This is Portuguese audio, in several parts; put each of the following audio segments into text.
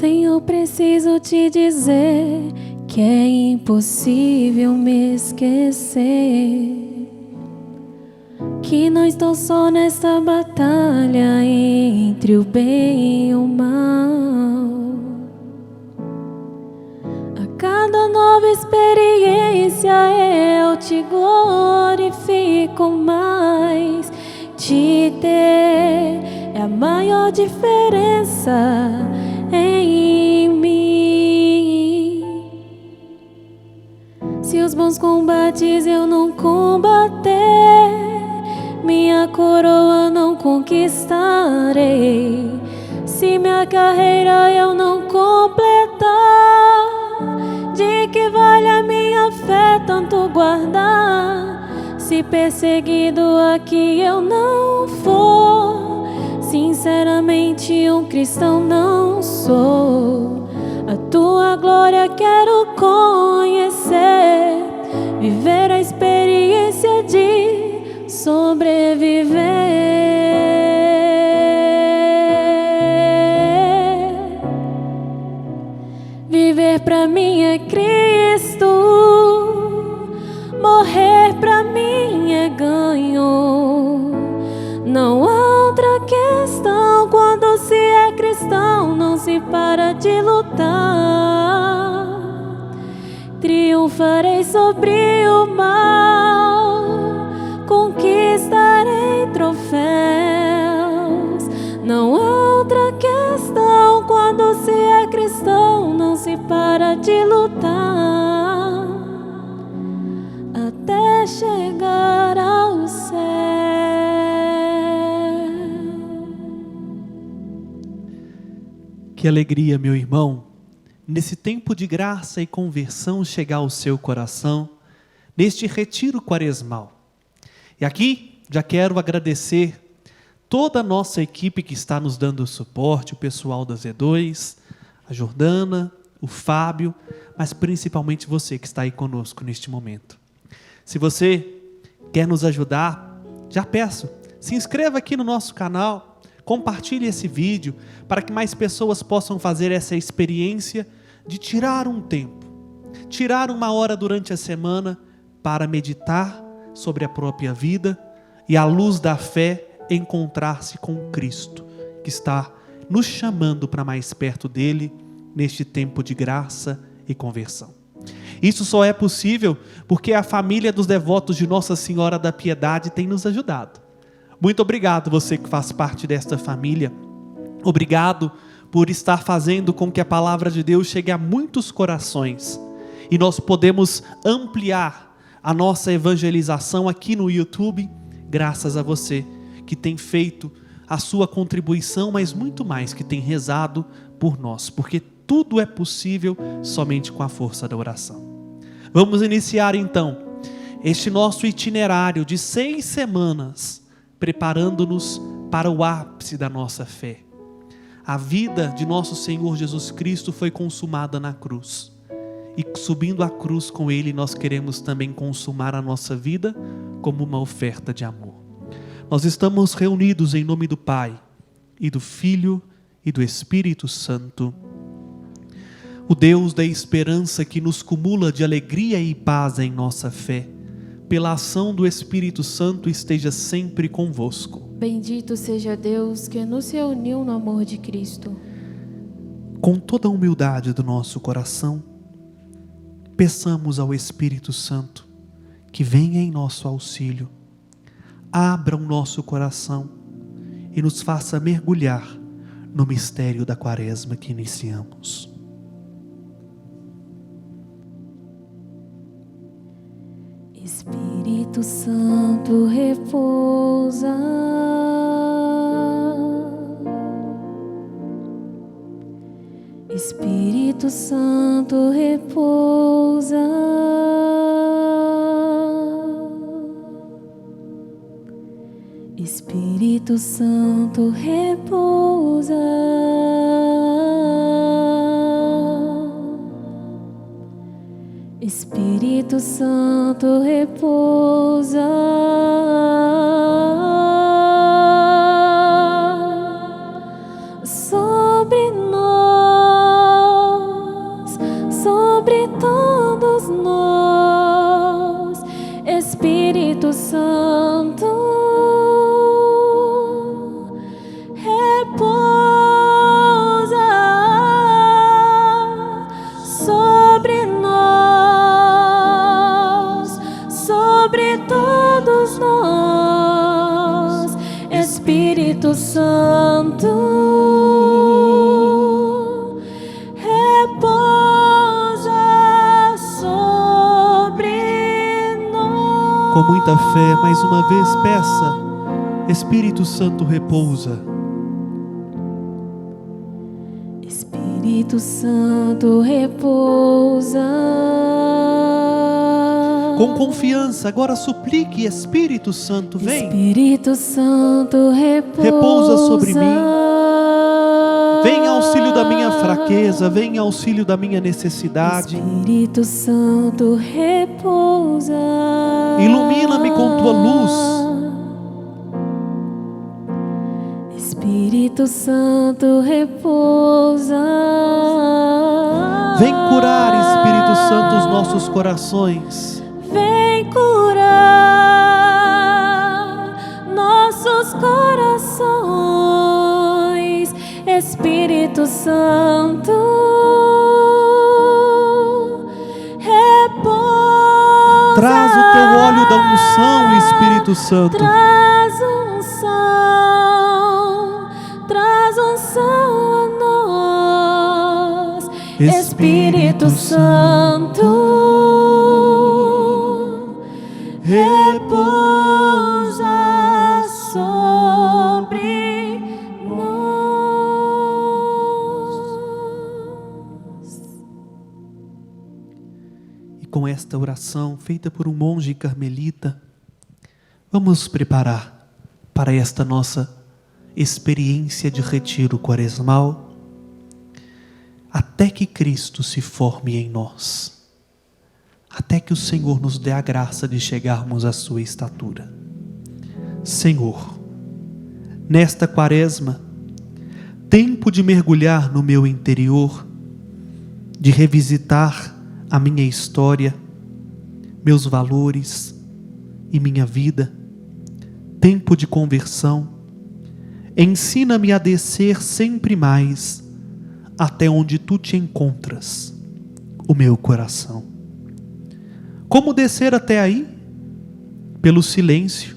Senhor, preciso te dizer que é impossível me esquecer, que não estou só nessa batalha entre o bem e o mal. A cada nova experiência eu te glorifico mais. Te ter é a maior diferença em mim. Se os bons combates eu não combater, minha coroa não conquistarei. Se minha carreira eu não completar, de que vale a minha fé tanto guardar? Se perseguido aqui eu não for, sinceramente um cristão não sou. A tua glória quero conhecer, viver a experiência de sobreviver. Viver pra mim é Cristo, morrer pra mim é ganho. Não há outra questão quando se é cristão, não se para de lutar. Triunfarei sobre o mal, conquistarei troféus. Não há outra questão quando se é cristão, não se para de lutar até chegar ao céu. Que alegria, meu irmão, nesse tempo de graça e conversão chegar ao seu coração, neste retiro quaresmal. E aqui já quero agradecer toda a nossa equipe que está nos dando suporte, o pessoal da Z2, a Jordana, o Fábio, mas principalmente você que está aí conosco neste momento. Se você quer nos ajudar, já peço, se inscreva aqui no nosso canal, compartilhe esse vídeo para que mais pessoas possam fazer essa experiência de tirar um tempo, tirar uma hora durante a semana para meditar sobre a própria vida e, à luz da fé, encontrar-se com Cristo, que está nos chamando para mais perto dele neste tempo de graça e conversão. Isso só é possível porque a família dos devotos de Nossa Senhora da Piedade tem nos ajudado. Muito obrigado você que faz parte desta família. Obrigado por estar fazendo com que a palavra de Deus chegue a muitos corações. E nós podemos ampliar a nossa evangelização aqui no YouTube, graças a você que tem feito a sua contribuição, mas muito mais, que tem rezado por nós, porque tudo é possível somente com a força da oração. Vamos iniciar então este nosso itinerário de 6 semanas, preparando-nos para o ápice da nossa fé. A vida de nosso Senhor Jesus Cristo foi consumada na cruz. E subindo a cruz com Ele, nós queremos também consumar a nossa vida como uma oferta de amor. Nós estamos reunidos em nome do Pai, e do Filho, e do Espírito Santo. O Deus da esperança que nos cumula de alegria e paz em nossa fé, pela ação do Espírito Santo esteja sempre convosco. Bendito seja Deus que nos reuniu no amor de Cristo. Com toda a humildade do nosso coração, peçamos ao Espírito Santo que venha em nosso auxílio, abra o nosso coração e nos faça mergulhar no mistério da Quaresma que iniciamos. Espírito Santo repousa, Espírito Santo repousa, Espírito Santo repousa, Espírito Santo repousa, sobre nós. todos nós, Espírito Santo, repousa sobre nós, sobre todos nós, Espírito Santo. Com muita fé, mais uma vez peça: Espírito Santo, repousa. Espírito Santo, repousa. Com confiança, agora suplique: Espírito Santo, vem. Espírito Santo, repousa sobre mim. Vem em auxílio da minha fraqueza, vem em auxílio da minha necessidade. Espírito Santo, repousa. Ilumina-me com tua luz. Espírito Santo, repousa. Vem curar, Espírito Santo, os nossos corações. Vem curar nossos corações, Espírito Santo, repousa. Traz o teu óleo da unção, Espírito Santo. Traz unção a nós, Espírito Santo, repousa sobre nós. E com esta oração feita por um monge carmelita, vamos nos preparar para esta nossa experiência de retiro quaresmal, até que Cristo se forme em nós, até que o Senhor nos dê a graça de chegarmos à sua estatura. Senhor, nesta quaresma, tempo de mergulhar no meu interior, de revisitar a minha história, meus valores e minha vida, tempo de conversão. Ensina-me a descer sempre mais até onde tu te encontras, o meu coração. Como descer até aí? Pelo silêncio,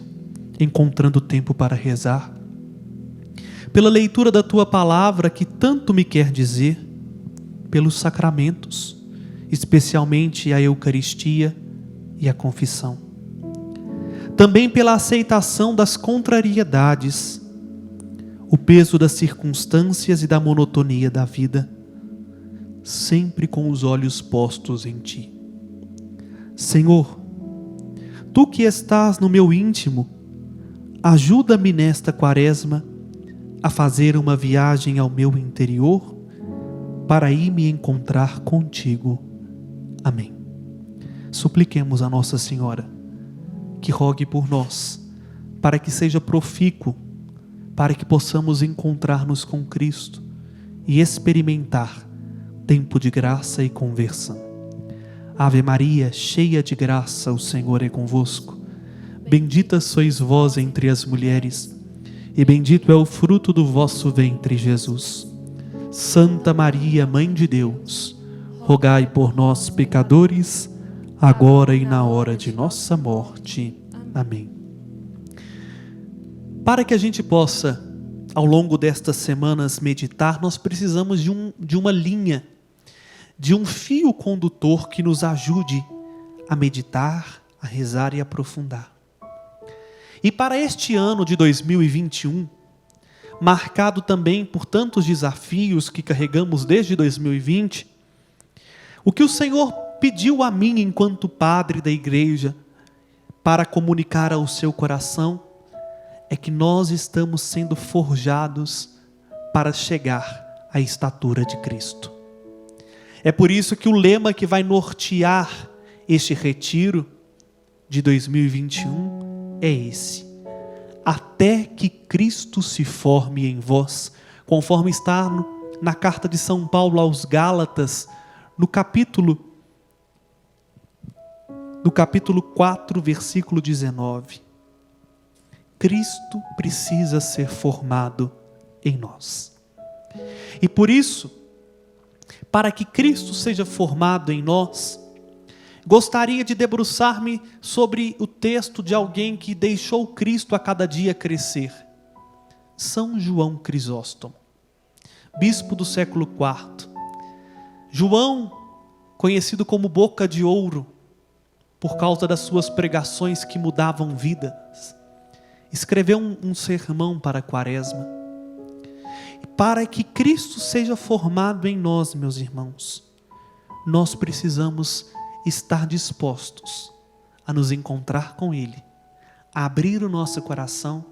encontrando tempo para rezar, pela leitura da tua palavra que tanto me quer dizer, pelos sacramentos, especialmente a Eucaristia e a confissão. Também pela aceitação das contrariedades, o peso das circunstâncias e da monotonia da vida, sempre com os olhos postos em ti. Senhor, tu que estás no meu íntimo, ajuda-me nesta quaresma a fazer uma viagem ao meu interior para ir me encontrar contigo. Amém. Supliquemos a Nossa Senhora que rogue por nós, para que seja profícuo, para que possamos encontrar-nos com Cristo e experimentar tempo de graça e conversão. Ave Maria, cheia de graça, o Senhor é convosco. Bendita sois vós entre as mulheres, e bendito é o fruto do vosso ventre, Jesus. Santa Maria, Mãe de Deus, rogai por nós, pecadores, agora e na hora de nossa morte. Amém. Para que a gente possa, ao longo destas semanas, meditar, nós precisamos de uma linha, de um fio condutor que nos ajude a meditar, a rezar e aprofundar. E para este ano de 2021, marcado também por tantos desafios que carregamos desde 2020, o que o Senhor pediu a mim enquanto padre da igreja para comunicar ao seu coração é que nós estamos sendo forjados para chegar à estatura de Cristo. É por isso que o lema que vai nortear este retiro de 2021 é esse: até que Cristo se forme em vós, conforme está na carta de São Paulo aos Gálatas, no capítulo no capítulo 4, versículo 19. Cristo precisa ser formado em nós. E por isso, para que Cristo seja formado em nós, gostaria de debruçar-me sobre o texto de alguém que deixou Cristo a cada dia crescer. São João Crisóstomo, bispo do século IV. João, conhecido como Boca de Ouro, por causa das suas pregações que mudavam vidas, escreveu um sermão para a Quaresma. E para que Cristo seja formado em nós, meus irmãos, nós precisamos estar dispostos a nos encontrar com Ele, a abrir o nosso coração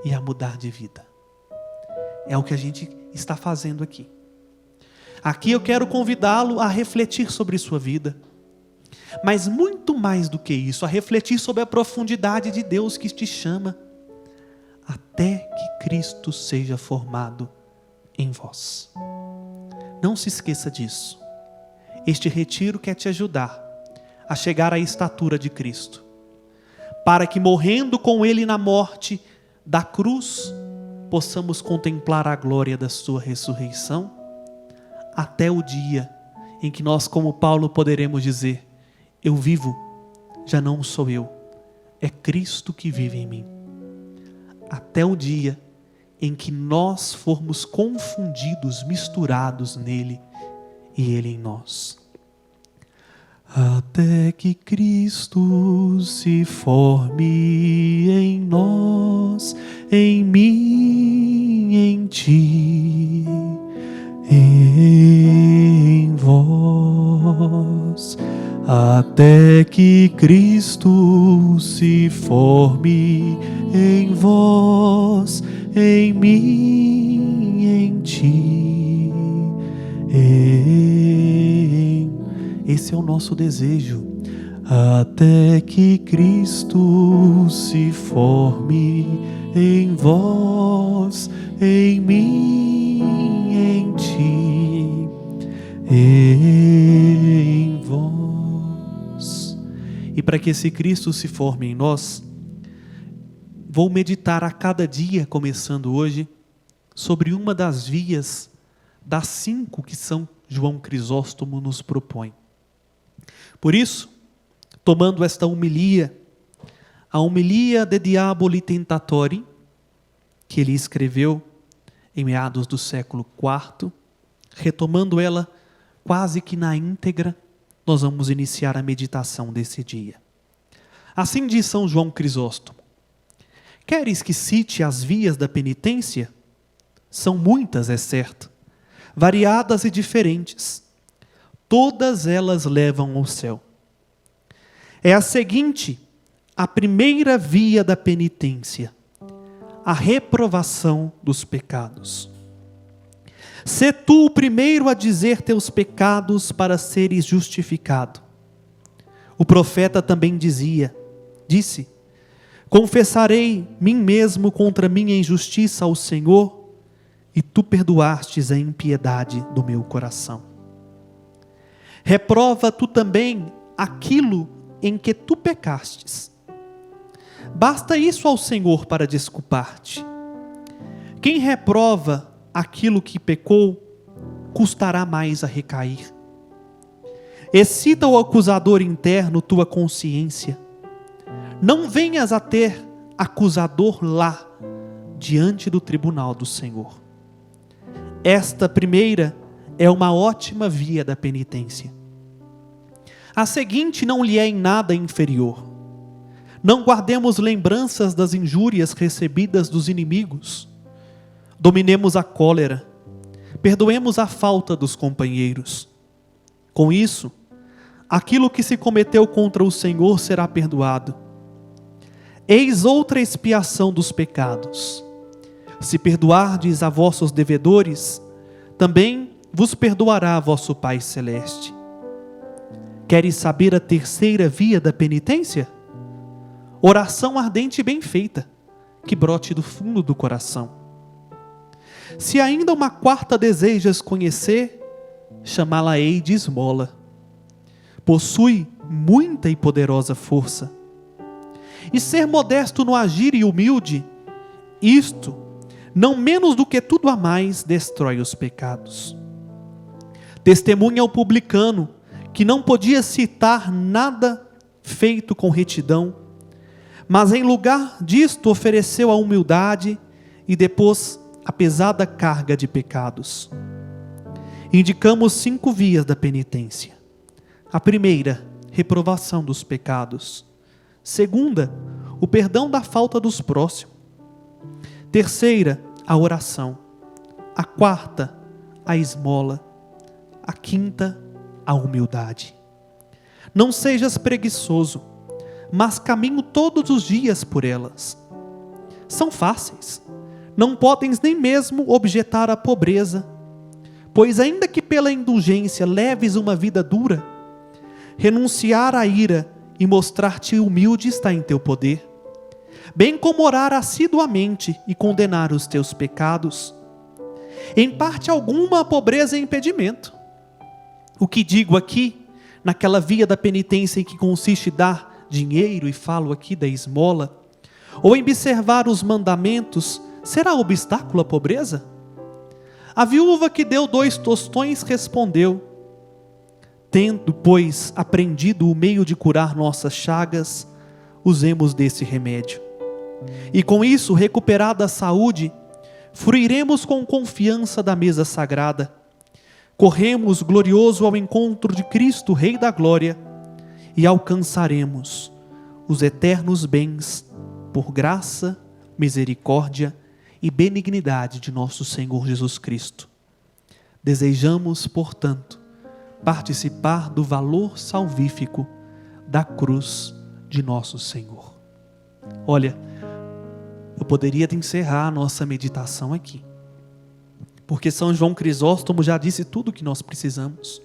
e a mudar de vida. É o que a gente está fazendo aqui. Aqui eu quero convidá-lo a refletir sobre sua vida, mas muito mais do que isso, a refletir sobre a profundidade de Deus que te chama, até que Cristo seja formado em vós. Não se esqueça disso. Este retiro quer te ajudar a chegar à estatura de Cristo, para que morrendo com Ele na morte da cruz, possamos contemplar a glória da sua ressurreição, até o dia em que nós, como Paulo, poderemos dizer: eu vivo, já não sou eu, é Cristo que vive em mim. Até o dia em que nós formos confundidos, misturados nele e ele em nós. Até que Cristo se forme em nós, em mim, em ti, em vós. Até que Cristo se forme em vós, em mim, em ti, Esse é o nosso desejo. Até que Cristo se forme em vós, em mim, em ti, em vós. E para que esse Cristo se forme em nós, vou meditar a cada dia, começando hoje, sobre uma das vias das 5 que São João Crisóstomo nos propõe. Por isso, tomando esta homilia, a homilia de Diaboli Tentatori, que ele escreveu em meados do século IV, retomando ela quase que na íntegra, nós vamos iniciar a meditação desse dia. Assim diz São João Crisóstomo: queres que cite as vias da penitência? São muitas, é certo, variadas e diferentes. Todas elas levam ao céu. É a seguinte, a primeira via da penitência: a reprovação dos pecados. Sê tu o primeiro a dizer teus pecados para seres justificado. O profeta também disse: confessarei mim mesmo contra minha injustiça ao Senhor, e tu perdoastes a impiedade do meu coração. Reprova tu também aquilo em que tu pecastes. Basta isso ao Senhor para desculpar-te. Quem reprova aquilo que pecou, custará mais a recair. Excita o acusador interno tua consciência. Não venhas a ter acusador lá, diante do tribunal do Senhor. Esta primeira é uma ótima via da penitência. A seguinte não lhe é em nada inferior. Não guardemos lembranças das injúrias recebidas dos inimigos. Dominemos a cólera. Perdoemos a falta dos companheiros. Com isso, aquilo que se cometeu contra o Senhor será perdoado. Eis outra expiação dos pecados. Se perdoardes a vossos devedores, também vos perdoará vosso Pai Celeste. Queres saber a terceira via da penitência? Oração ardente e bem feita, que brote do fundo do coração. Se ainda uma quarta desejas conhecer, chamá-la-ei de esmola. Possui muita e poderosa força. E ser modesto no agir e humilde, isto, não menos do que tudo a mais, destrói os pecados. Testemunha ao publicano, que não podia citar nada feito com retidão, mas em lugar disto ofereceu a humildade e depois a pesada carga de pecados. Indicamos 5 vias da penitência. A primeira, reprovação dos pecados. Segunda, o perdão da falta dos próximos. Terceira, a oração. A quarta, a esmola. A quinta, a humildade. Não sejas preguiçoso, mas caminho todos os dias por elas. São fáceis, não podem nem mesmo objetar a pobreza, pois ainda que pela indulgência leves uma vida dura, renunciar à ira e mostrar-te humilde está em teu poder, bem como orar assiduamente e condenar os teus pecados. Em parte alguma a pobreza é impedimento. O que digo aqui, naquela via da penitência em que consiste dar dinheiro, e falo aqui da esmola, ou em observar os mandamentos, será obstáculo à pobreza? A viúva que deu 2 tostões respondeu: tendo, pois, aprendido o meio de curar nossas chagas, usemos desse remédio. E com isso, recuperada a saúde, fruiremos com confiança da mesa sagrada. Corremos glorioso ao encontro de Cristo, Rei da Glória, e alcançaremos os eternos bens por graça, misericórdia e benignidade de nosso Senhor Jesus Cristo. Desejamos, portanto, participar do valor salvífico da cruz de nosso Senhor. Olha, eu poderia encerrar a nossa meditação aqui, porque São João Crisóstomo já disse tudo o que nós precisamos.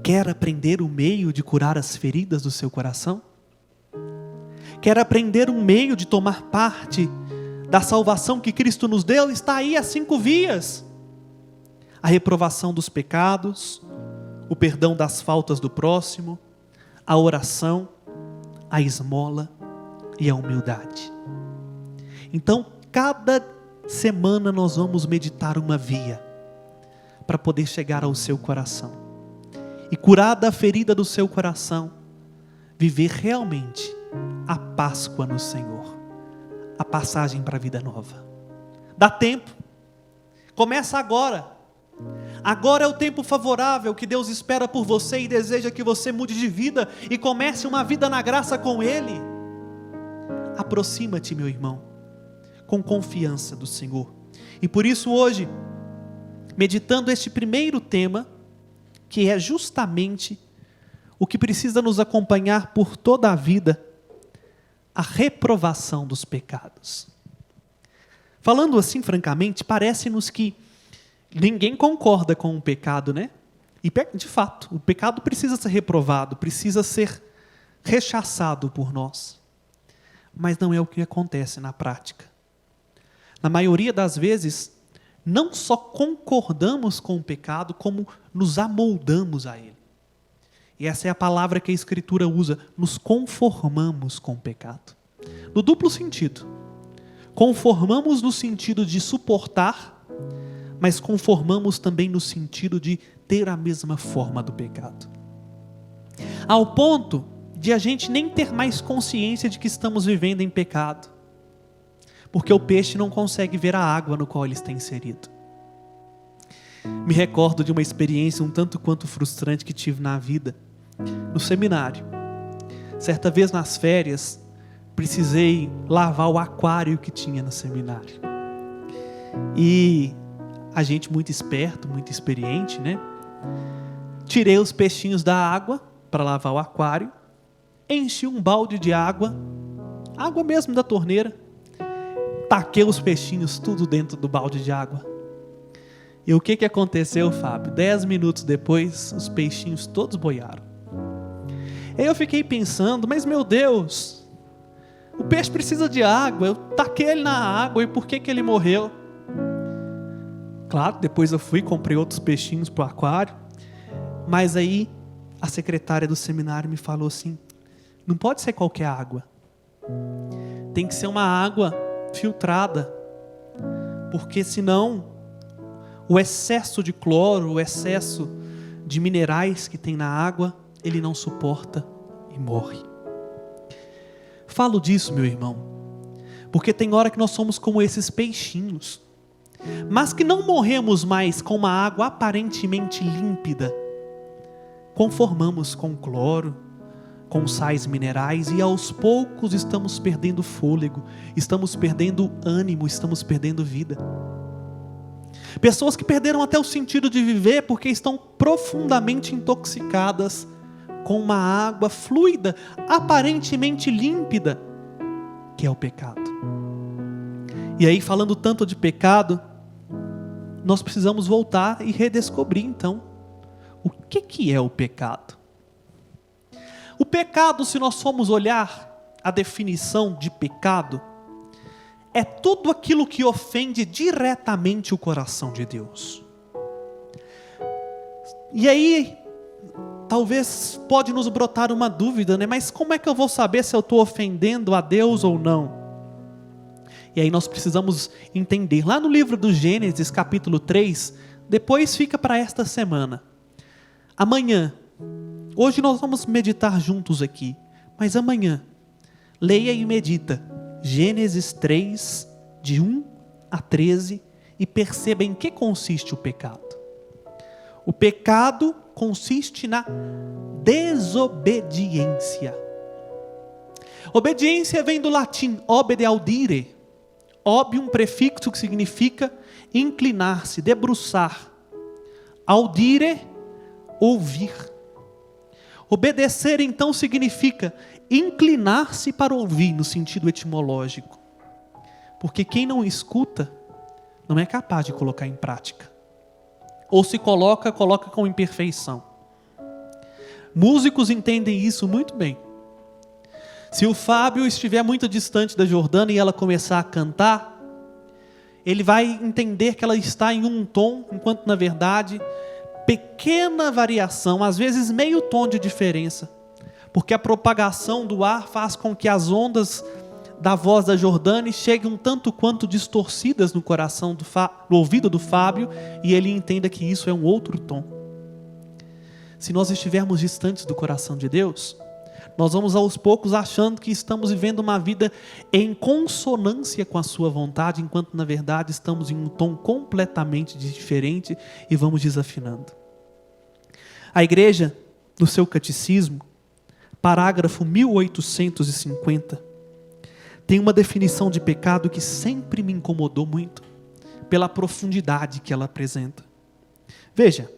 Quer aprender o meio de curar as feridas do seu coração? Quer aprender um meio de tomar parte da salvação que Cristo nos deu? Está aí as 5 vias: a reprovação dos pecados, o perdão das faltas do próximo, a oração, a esmola e a humildade. Então, cada semana nós vamos meditar uma via para poder chegar ao seu coração e, curada a ferida do seu coração, viver realmente a Páscoa no Senhor, a passagem para a vida nova. Dá tempo, começa agora. Agora é o tempo favorável que Deus espera por você e deseja que você mude de vida e comece uma vida na graça com Ele. Aproxima-te, meu irmão, com confiança do Senhor. E por isso hoje, meditando este primeiro tema, que é justamente o que precisa nos acompanhar por toda a vida, a reprovação dos pecados. Falando assim francamente, parece-nos que ninguém concorda com o pecado, né? E de fato, o pecado precisa ser reprovado, precisa ser rechaçado por nós. Mas não é o que acontece na prática. Na maioria das vezes, não só concordamos com o pecado, como nos amoldamos a ele. E essa é a palavra que a Escritura usa: nos conformamos com o pecado. No duplo sentido. Conformamos no sentido de suportar, mas conformamos também no sentido de ter a mesma forma do pecado. Ao ponto de a gente nem ter mais consciência de que estamos vivendo em pecado, porque o peixe não consegue ver a água no qual ele está inserido. Me recordo de uma experiência um tanto quanto frustrante que tive na vida, no seminário. Certa vez nas férias, precisei lavar o aquário que tinha no seminário. E a gente muito esperto, muito experiente, né? Tirei os peixinhos da água para lavar o aquário, enchi um balde de água mesmo da torneira, taquei os peixinhos tudo dentro do balde de água. E o que aconteceu, Fábio? 10 minutos depois, os peixinhos todos boiaram. Aí eu fiquei pensando, mas meu Deus, o peixe precisa de água, eu taquei ele na água, e por que ele morreu? Claro, depois eu fui e comprei outros peixinhos para o aquário, mas aí a secretária do seminário me falou assim: não pode ser qualquer água. Tem que ser uma água filtrada, porque senão o excesso de cloro, o excesso de minerais que tem na água, ele não suporta e morre. Falo disso, meu irmão, porque tem hora que nós somos como esses peixinhos, mas que não morremos mais com uma água aparentemente límpida. Conformamos com cloro, com sais minerais, e aos poucos estamos perdendo fôlego, estamos perdendo ânimo, estamos perdendo vida. Pessoas que perderam até o sentido de viver porque estão profundamente intoxicadas com uma água fluida, aparentemente límpida, que é o pecado. E aí, falando tanto de pecado, nós precisamos voltar e redescobrir então o que é o pecado. O pecado, se nós formos olhar a definição de pecado, é tudo aquilo que ofende diretamente o coração de Deus. E aí, talvez pode nos brotar uma dúvida, né? Mas como é que eu vou saber se eu estou ofendendo a Deus ou não? E aí nós precisamos entender. Lá no livro do Gênesis, capítulo 3, depois fica para esta semana. Amanhã, hoje nós vamos meditar juntos aqui, mas amanhã, leia e medita Gênesis 3, de 1 a 13, e perceba em que consiste o pecado. O pecado consiste na desobediência. Obediência vem do latim obede audire. Ob, um prefixo que significa inclinar-se, debruçar. Audire, ouvir. Obedecer então significa inclinar-se para ouvir, no sentido etimológico. Porque quem não escuta, não é capaz de colocar em prática. Ou se coloca com imperfeição. Músicos entendem isso muito bem. Se o Fábio estiver muito distante da Jordana e ela começar a cantar, ele vai entender que ela está em um tom, enquanto na verdade, pequena variação, às vezes meio tom de diferença, porque a propagação do ar faz com que as ondas da voz da Jordane cheguem um tanto quanto distorcidas no coração no ouvido do Fábio, e ele entenda que isso é um outro tom. Se nós estivermos distantes do coração de Deus, nós vamos aos poucos achando que estamos vivendo uma vida em consonância com a sua vontade, enquanto na verdade estamos em um tom completamente diferente e vamos desafinando. A igreja, no seu catecismo, parágrafo 1850, tem uma definição de pecado que sempre me incomodou muito, pela profundidade que ela apresenta. Veja,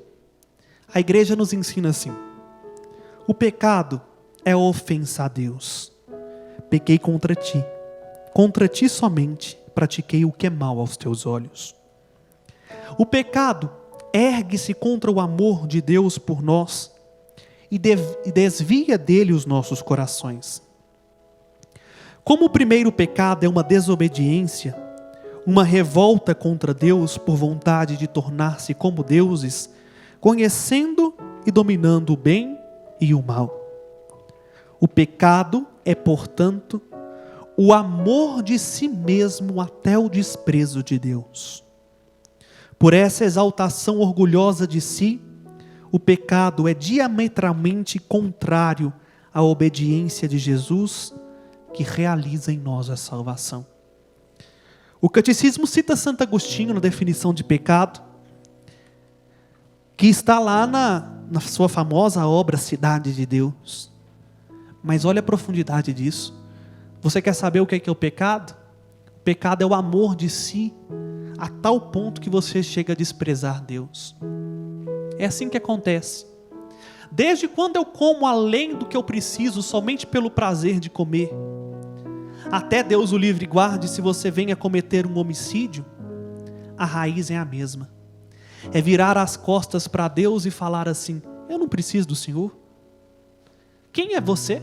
a igreja nos ensina assim: o pecado é ofensa a Deus. Pequei contra ti somente pratiquei o que é mal aos teus olhos. O pecado ergue-se contra o amor de Deus por nós e desvia dele os nossos corações. Como o primeiro pecado é uma desobediência, uma revolta contra Deus por vontade de tornar-se como deuses, conhecendo e dominando o bem e o mal. O pecado é, portanto, o amor de si mesmo até o desprezo de Deus. Por essa exaltação orgulhosa de si, o pecado é diametralmente contrário à obediência de Jesus, que realiza em nós a salvação. O catecismo cita Santo Agostinho na definição de pecado, que está lá na sua famosa obra Cidade de Deus. Mas olha a profundidade disso. Você quer saber o que é o pecado? O pecado é o amor de si, a tal ponto que você chega a desprezar Deus. É assim que acontece. Desde quando eu como além do que eu preciso, somente pelo prazer de comer, até Deus o livre guarde se você venha cometer um homicídio, a raiz é a mesma. É virar as costas para Deus e falar assim: eu não preciso do Senhor. Quem é você?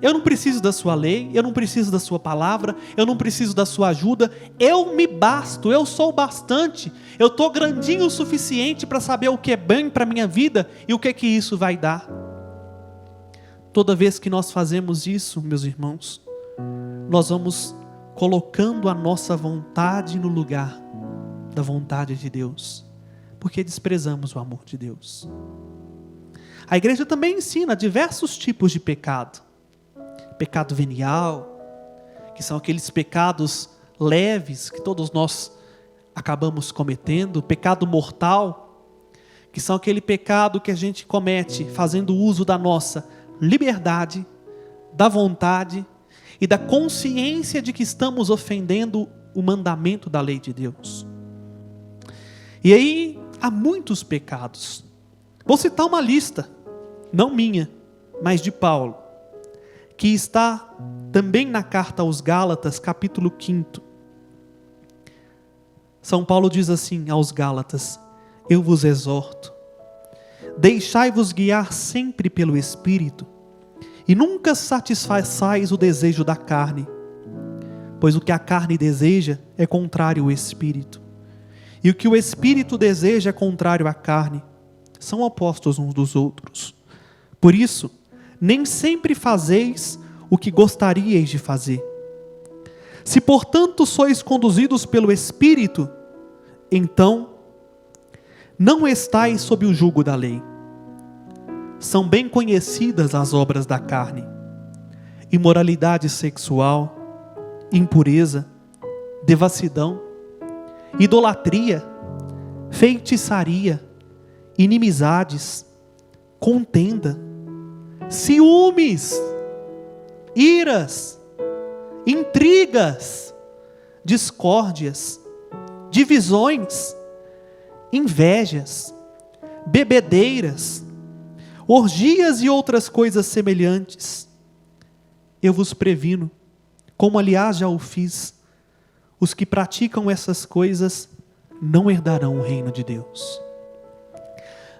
Eu não preciso da sua lei, eu não preciso da sua palavra, eu não preciso da sua ajuda, eu me basto, eu sou bastante, eu estou grandinho o suficiente para saber o que é bem para a minha vida e o que isso vai dar. Toda vez que nós fazemos isso, meus irmãos, nós vamos colocando a nossa vontade no lugar da vontade de Deus, porque desprezamos o amor de Deus. A igreja também ensina diversos tipos de pecado. Pecado venial, que são aqueles pecados leves que todos nós acabamos cometendo. Pecado mortal, que são aquele pecado que a gente comete fazendo uso da nossa liberdade, da vontade e da consciência de que estamos ofendendo o mandamento da lei de Deus. E aí há muitos pecados. Vou citar uma lista, não minha, mas de Paulo, que está também na carta aos Gálatas, capítulo 5. São Paulo diz assim aos Gálatas: eu vos exorto, deixai-vos guiar sempre pelo Espírito, e nunca satisfaçais o desejo da carne, pois o que a carne deseja é contrário ao Espírito, e o que o Espírito deseja é contrário à carne, são opostos uns dos outros. Por isso, nem sempre fazeis o que gostaríeis de fazer. Se portanto sois conduzidos pelo Espírito, então não estáis sob o jugo da lei. São bem conhecidas as obras da carne: imoralidade sexual, impureza, devassidão, idolatria, feitiçaria, inimizades, contenda, ciúmes, iras, intrigas, discórdias, divisões, invejas, bebedeiras, orgias e outras coisas semelhantes. Eu vos previno, como aliás já o fiz, os que praticam essas coisas não herdarão o reino de Deus.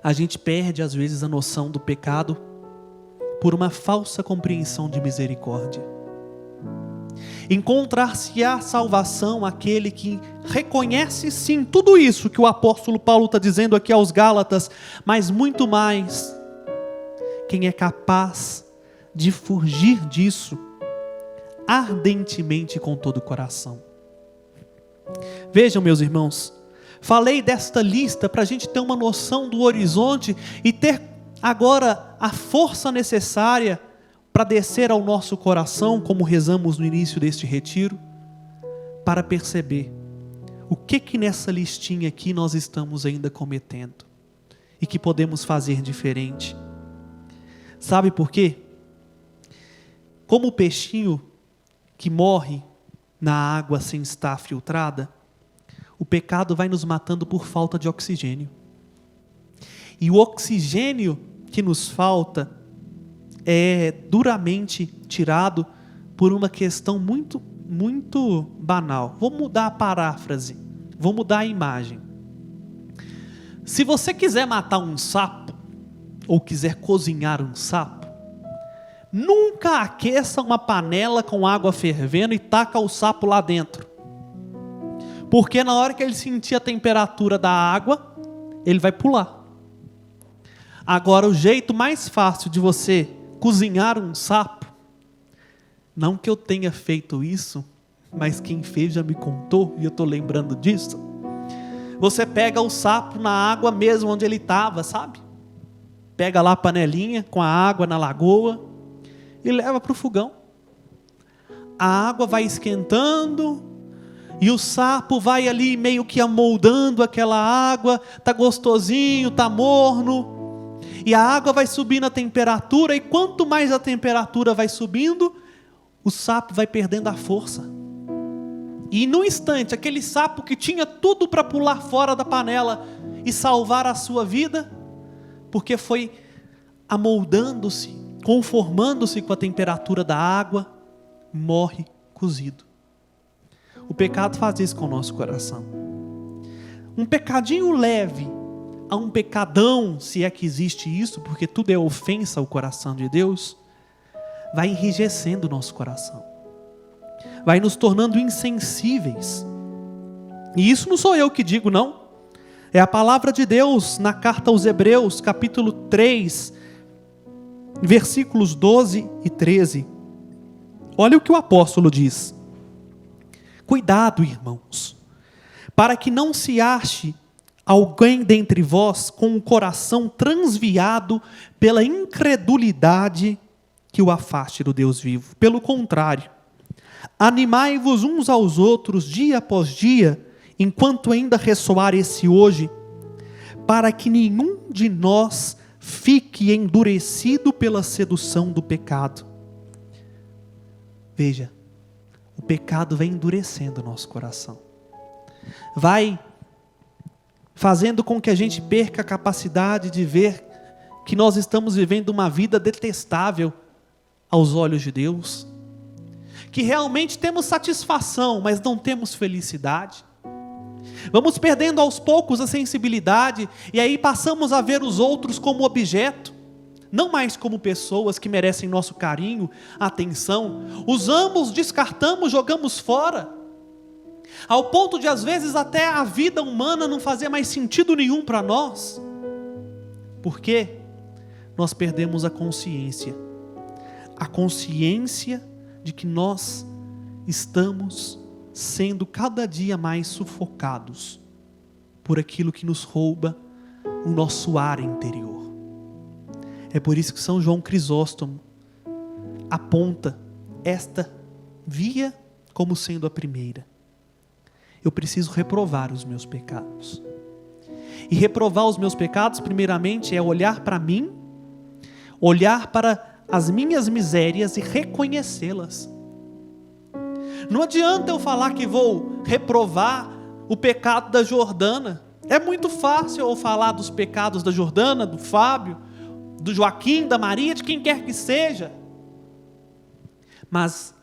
A gente perde às vezes a noção do pecado por uma falsa compreensão de misericórdia. Encontrar-se-á salvação aquele que reconhece sim tudo isso que o apóstolo Paulo está dizendo aqui aos Gálatas, mas muito mais, quem é capaz de fugir disso ardentemente com todo o coração. Vejam, meus irmãos, falei desta lista para a gente ter uma noção do horizonte e ter agora a força necessária para descer ao nosso coração, como rezamos no início deste retiro, para perceber o que nessa listinha aqui nós estamos ainda cometendo e que podemos fazer diferente. Sabe por quê? Como o peixinho que morre na água sem estar filtrada, o pecado vai nos matando por falta de oxigênio. E o oxigênio que nos falta é duramente tirado por uma questão muito, muito banal. Vou mudar a paráfrase, vou mudar a imagem. Se você quiser matar um sapo, ou quiser cozinhar um sapo, nunca aqueça uma panela com água fervendo e taca o sapo lá dentro. Porque na hora que ele sentir a temperatura da água, ele vai pular. Agora, o jeito mais fácil de você cozinhar um sapo, não que eu tenha feito isso, mas quem fez já me contou, e eu estou lembrando disso. Você pega o sapo na água mesmo onde ele estava, sabe? Pega lá a panelinha com a água na lagoa e leva para o fogão. A água vai esquentando e o sapo vai ali meio que amoldando aquela água, tá gostosinho, tá morno. E a água vai subindo a temperatura, e quanto mais a temperatura vai subindo, o sapo vai perdendo a força. E num instante, aquele sapo que tinha tudo para pular fora da panela e salvar a sua vida, porque foi amoldando-se, conformando-se com a temperatura da água, morre cozido. O pecado faz isso com o nosso coração. Um pecadinho leve a um pecadão, se é que existe isso, porque tudo é ofensa ao coração de Deus, vai enrijecendo o nosso coração, vai nos tornando insensíveis. E isso não sou eu que digo, não. É a palavra de Deus na carta aos Hebreus, capítulo 3, versículos 12 e 13. Olha o que o apóstolo diz: cuidado, irmãos, para que não se ache alguém dentre vós com o coração transviado pela incredulidade que o afaste do Deus vivo. Pelo contrário, animai-vos uns aos outros dia após dia, enquanto ainda ressoar esse hoje, para que nenhum de nós fique endurecido pela sedução do pecado. Veja, o pecado vai endurecendo o nosso coração, vai fazendo com que a gente perca a capacidade de ver que nós estamos vivendo uma vida detestável aos olhos de Deus, que realmente temos satisfação, mas não temos felicidade. Vamos perdendo aos poucos a sensibilidade, e aí passamos a ver os outros como objeto, não mais como pessoas que merecem nosso carinho, atenção. Usamos, descartamos, jogamos fora, ao ponto de às vezes até a vida humana não fazer mais sentido nenhum para nós. Por quê? Nós perdemos a consciência de que nós estamos sendo cada dia mais sufocados por aquilo que nos rouba o nosso ar interior. É por isso que São João Crisóstomo aponta esta via como sendo a primeira. Eu preciso reprovar os meus pecados. E reprovar os meus pecados, primeiramente, é olhar para mim, olhar para as minhas misérias e reconhecê-las. Não adianta eu falar que vou reprovar o pecado da Jordana. É muito fácil eu falar dos pecados da Jordana, do Fábio, do Joaquim, da Maria, de quem quer que seja. Mas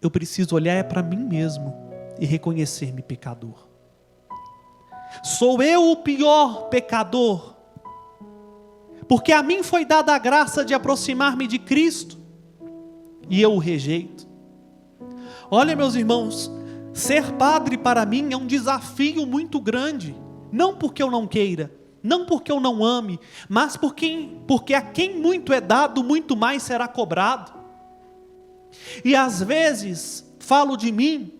eu preciso olhar para mim mesmo e reconhecer-me pecador. Sou eu o pior pecador, porque a mim foi dada a graça de aproximar-me de Cristo, e eu o rejeito. Olha, meus irmãos, ser padre para mim é um desafio muito grande, não porque eu não queira, não porque eu não ame, mas porque a quem muito é dado, muito mais será cobrado. E às vezes falo de mim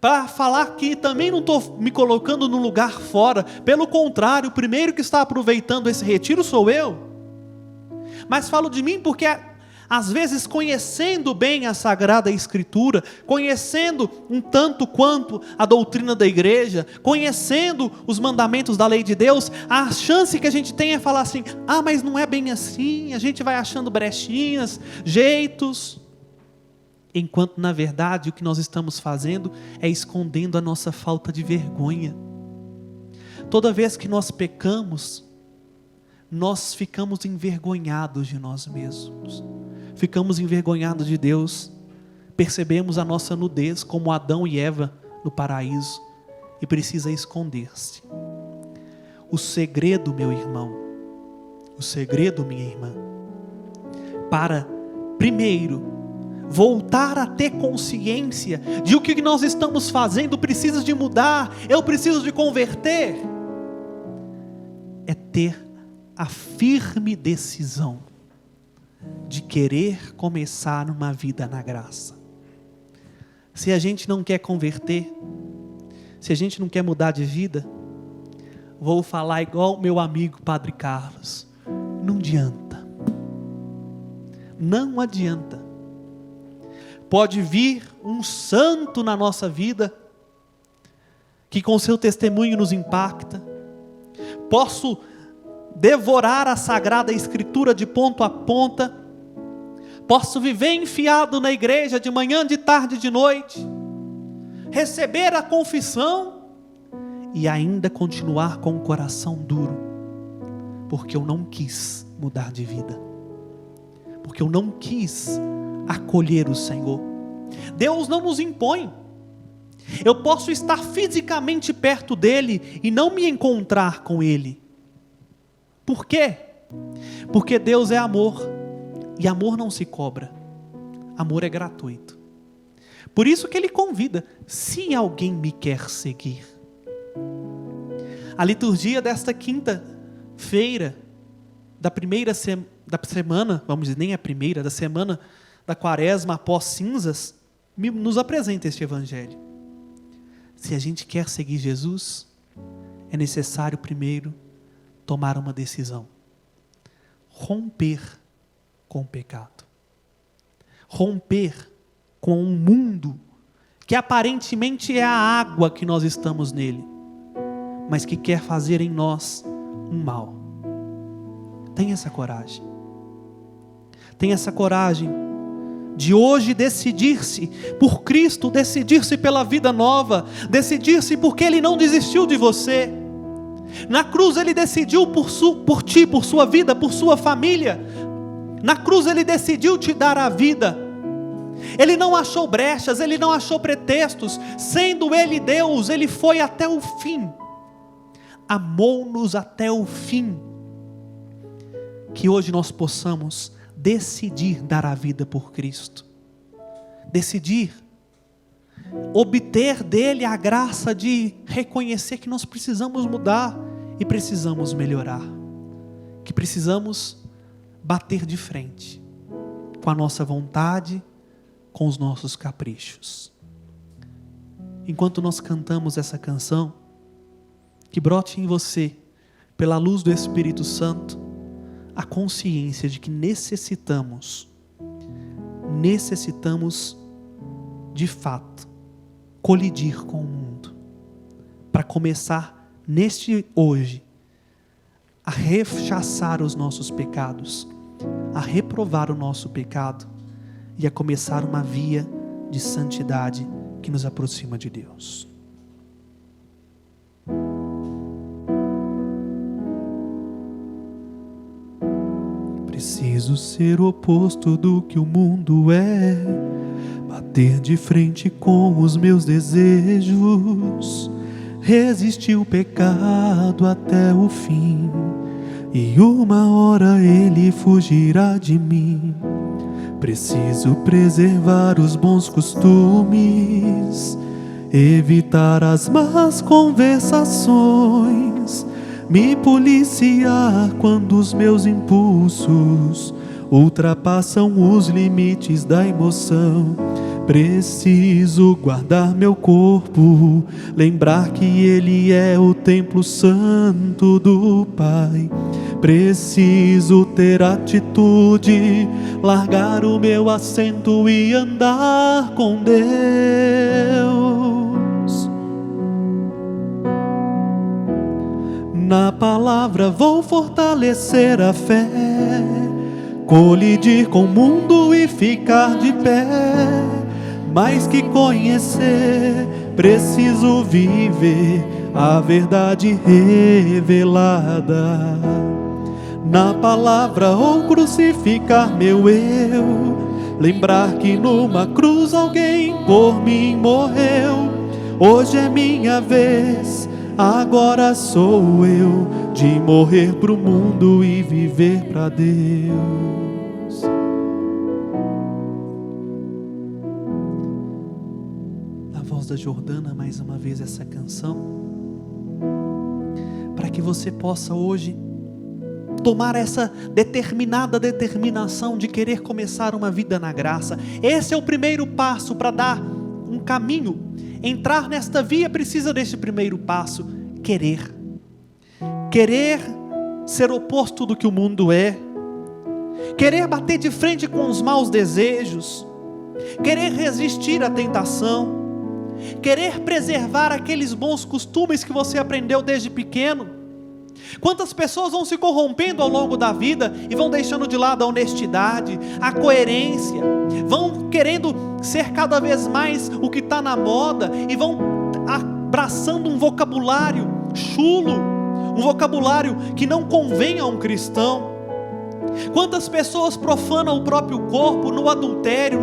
para falar que também não estou me colocando num lugar fora. Pelo contrário, o primeiro que está aproveitando esse retiro sou eu. Mas falo de mim porque às vezes, conhecendo bem a Sagrada Escritura, conhecendo um tanto quanto a doutrina da igreja, conhecendo os mandamentos da lei de Deus, a chance que a gente tem é falar assim: ah, mas não é bem assim. A gente vai achando brechinhas, jeitos, enquanto na verdade o que nós estamos fazendo é escondendo a nossa falta de vergonha. Toda vez que nós pecamos, nós ficamos envergonhados de nós mesmos, ficamos envergonhados de Deus, percebemos a nossa nudez como Adão e Eva no paraíso e precisa esconder-se. O segredo, meu irmão, o segredo, minha irmã, para primeiro voltar a ter consciência de o que nós estamos fazendo precisa de mudar, eu preciso de converter, é ter a firme decisão de querer começar uma vida na graça. Se a gente não quer converter, se a gente não quer mudar de vida, vou falar igual meu amigo Padre Carlos: não adianta. Não adianta. Pode vir um santo na nossa vida, que com seu testemunho nos impacta. Posso devorar a Sagrada Escritura de ponta a ponta. Posso viver enfiado na igreja de manhã, de tarde, de noite. Receber a confissão e ainda continuar com o coração duro, porque eu não quis mudar de vida, porque eu não quis acolher o Senhor. Deus não nos impõe. Eu posso estar fisicamente perto dele e não me encontrar com ele. Por quê? Porque Deus é amor. E amor não se cobra. Amor é gratuito. Por isso que ele convida: se alguém me quer seguir. A liturgia desta quinta-feira, da semana, vamos dizer, nem a primeira, da semana da quaresma após cinzas, nos apresenta este evangelho. Se a gente quer seguir Jesus, é necessário primeiro tomar uma decisão. Romper com o pecado. Romper com um mundo que aparentemente é a água que nós estamos nele, mas que quer fazer em nós um mal. Tenha essa coragem. Tenha essa coragem de hoje decidir-se por Cristo, decidir-se pela vida nova, decidir-se porque Ele não desistiu de você. Na cruz Ele decidiu por ti, por sua vida, por sua família. Na cruz Ele decidiu te dar a vida. Ele não achou brechas, Ele não achou pretextos. Sendo Ele Deus, Ele foi até o fim. Amou-nos até o fim. Que hoje nós possamos decidir dar a vida por Cristo. Decidir obter dele a graça de reconhecer que nós precisamos mudar e precisamos melhorar. Que precisamos bater de frente com a nossa vontade, com os nossos caprichos. Enquanto nós cantamos essa canção, que brote em você, pela luz do Espírito Santo, a consciência de que necessitamos de fato colidir com o mundo, para começar neste hoje a rechaçar os nossos pecados, a reprovar o nosso pecado e a começar uma via de santidade que nos aproxima de Deus. Preciso ser o oposto do que o mundo é, bater de frente com os meus desejos, resistir o pecado até o fim, e uma hora ele fugirá de mim. Preciso preservar os bons costumes, evitar as más conversações, me policiar quando os meus impulsos ultrapassam os limites da emoção. Preciso guardar meu corpo, lembrar que ele é o templo santo do Pai. Preciso ter atitude, largar o meu assento e andar com Deus. Na palavra vou fortalecer a fé, colidir com o mundo e ficar de pé. Mais que conhecer, preciso viver a verdade revelada. Na palavra ou crucificar meu eu, lembrar que numa cruz alguém por mim morreu. Hoje é minha vez, agora sou eu, de morrer pro mundo e viver pra Deus. Na voz da Jordana, mais uma vez essa canção, para que você possa hoje tomar essa determinação de querer começar uma vida na graça. Esse é o primeiro passo para dar um caminho. Entrar nesta via precisa deste primeiro passo: querer ser oposto do que o mundo é, querer bater de frente com os maus desejos, querer resistir à tentação, querer preservar aqueles bons costumes que você aprendeu desde pequeno. Quantas pessoas vão se corrompendo ao longo da vida e vão deixando de lado a honestidade, a coerência, vão querendo ser cada vez mais o que está na moda e vão abraçando um vocabulário chulo, um vocabulário que não convém a um cristão. Quantas pessoas profanam o próprio corpo no adultério,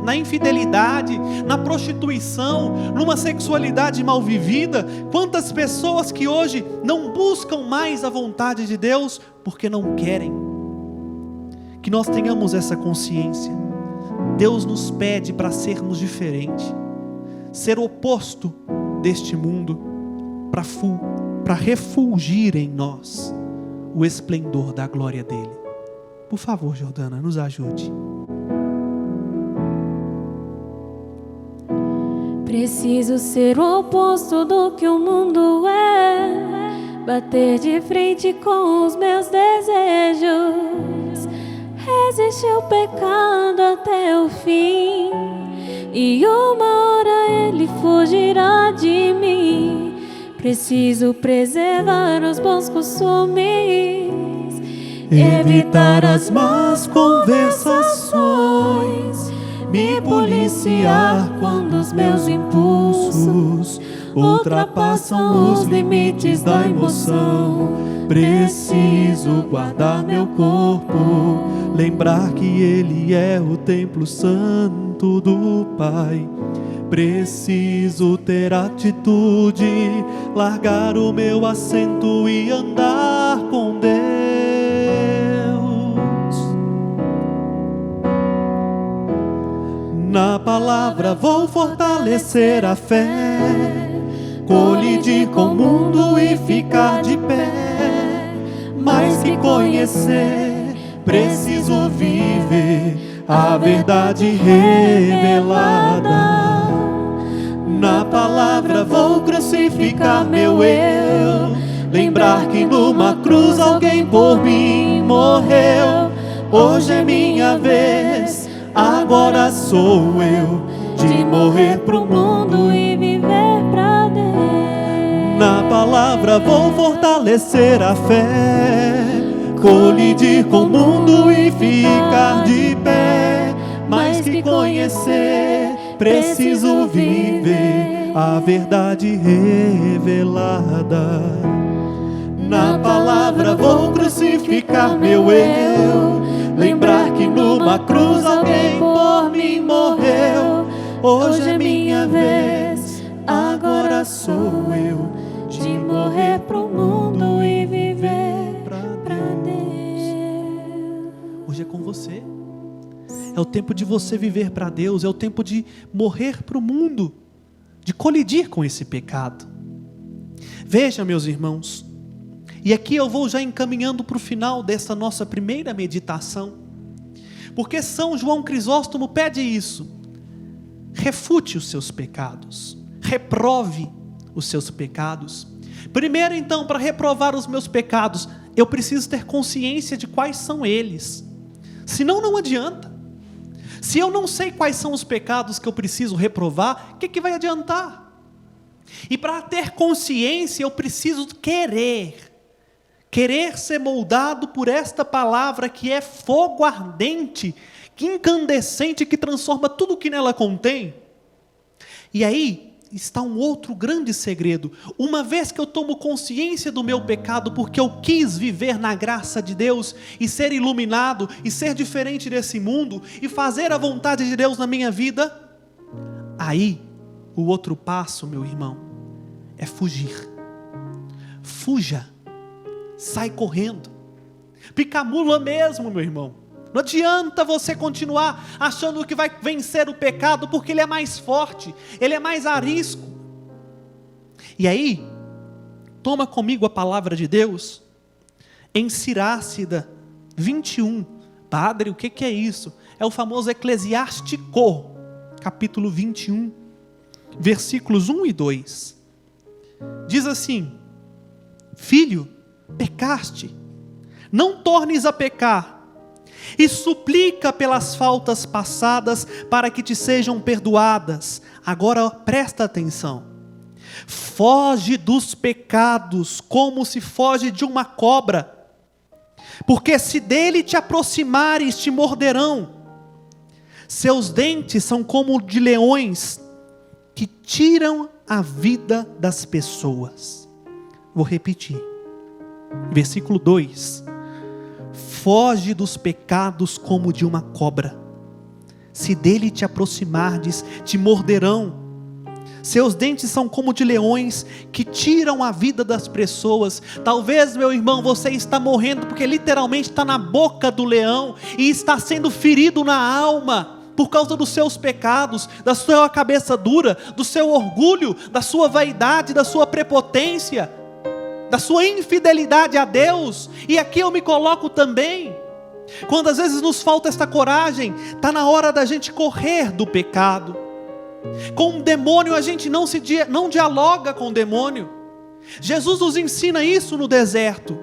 na infidelidade, na prostituição, numa sexualidade mal vivida. Quantas pessoas que hoje não buscam mais a vontade de Deus porque não querem. que nós tenhamos essa consciência. Deus nos pede para sermos diferentes, ser oposto deste mundo, para refulgir em nós o esplendor da glória dele. Por favor, Jordana, nos ajude. Preciso ser o oposto do que o mundo é, bater de frente com os meus desejos, resistir ao pecado até o fim, e uma hora ele fugirá de mim. Preciso preservar os bons costumes, evitar as más conversações, me policiar quando os meus impulsos ultrapassam os limites da emoção. Preciso guardar meu corpo, lembrar que ele é o templo santo do Pai. Preciso ter atitude, largar o meu assento e andar com Deus. Na palavra vou fortalecer a fé, colidir com o mundo e ficar de pé. Mais que conhecer, preciso viver a verdade revelada. Na palavra vou crucificar meu eu, lembrar que numa cruz alguém por mim morreu. Hoje é minha vez, agora sou eu, de morrer pro mundo e viver pra Deus. Na palavra vou fortalecer a fé, colidir com o mundo e ficar de pé. Mais que conhecer, preciso viver a verdade revelada. Na palavra vou crucificar meu eu, lembrar que numa cruz alguém por mim morreu. Hoje é minha vez, agora sou eu, de morrer pro mundo e viver pra Deus. Hoje é com você. É o tempo de você viver para Deus, é o tempo de morrer para o mundo, de colidir com esse pecado. Veja, meus irmãos, e aqui eu vou já encaminhando para o final dessa nossa primeira meditação, porque São João Crisóstomo pede isso: refute os seus pecados, reprove os seus pecados. Primeiro, então, para reprovar os meus pecados, eu preciso ter consciência de quais são eles, senão não adianta. Se eu não sei quais são os pecados que eu preciso reprovar, o que vai adiantar? E para ter consciência, eu preciso querer ser moldado por esta palavra que é fogo ardente, que incandescente, que transforma tudo o que nela contém. E aí está um outro grande segredo. Uma vez que eu tomo consciência do meu pecado, porque eu quis viver na graça de Deus, e ser iluminado, e ser diferente desse mundo, e fazer a vontade de Deus na minha vida, aí, o outro passo, meu irmão, é fugir. Fuja, sai correndo, pica a mula mesmo, meu irmão. Não adianta você continuar achando que vai vencer o pecado, porque ele é mais forte, ele é mais arisco. E aí, toma comigo a palavra de Deus, em Sirácida 21. Padre, o que é isso? É o famoso Eclesiástico, capítulo 21, versículos 1 e 2. Diz assim: filho, pecaste, não tornes a pecar, e suplica pelas faltas passadas para que te sejam perdoadas. Agora presta atenção: foge dos pecados como se foge de uma cobra, porque se dele te aproximares te morderão. Seus dentes são como de leões que tiram a vida das pessoas. Vou repetir, versículo 2: foge dos pecados como de uma cobra, se dele te aproximardes, te morderão. Seus dentes são como de leões que tiram a vida das pessoas. Talvez, meu irmão, você está morrendo porque literalmente está na boca do leão e está sendo ferido na alma por causa dos seus pecados, da sua cabeça dura, do seu orgulho, da sua vaidade, da sua prepotência, da sua infidelidade a Deus. E aqui eu me coloco também. Quando às vezes nos falta esta coragem, está na hora da gente correr do pecado. Com o demônio a gente não dialoga com o demônio. Jesus nos ensina isso no deserto,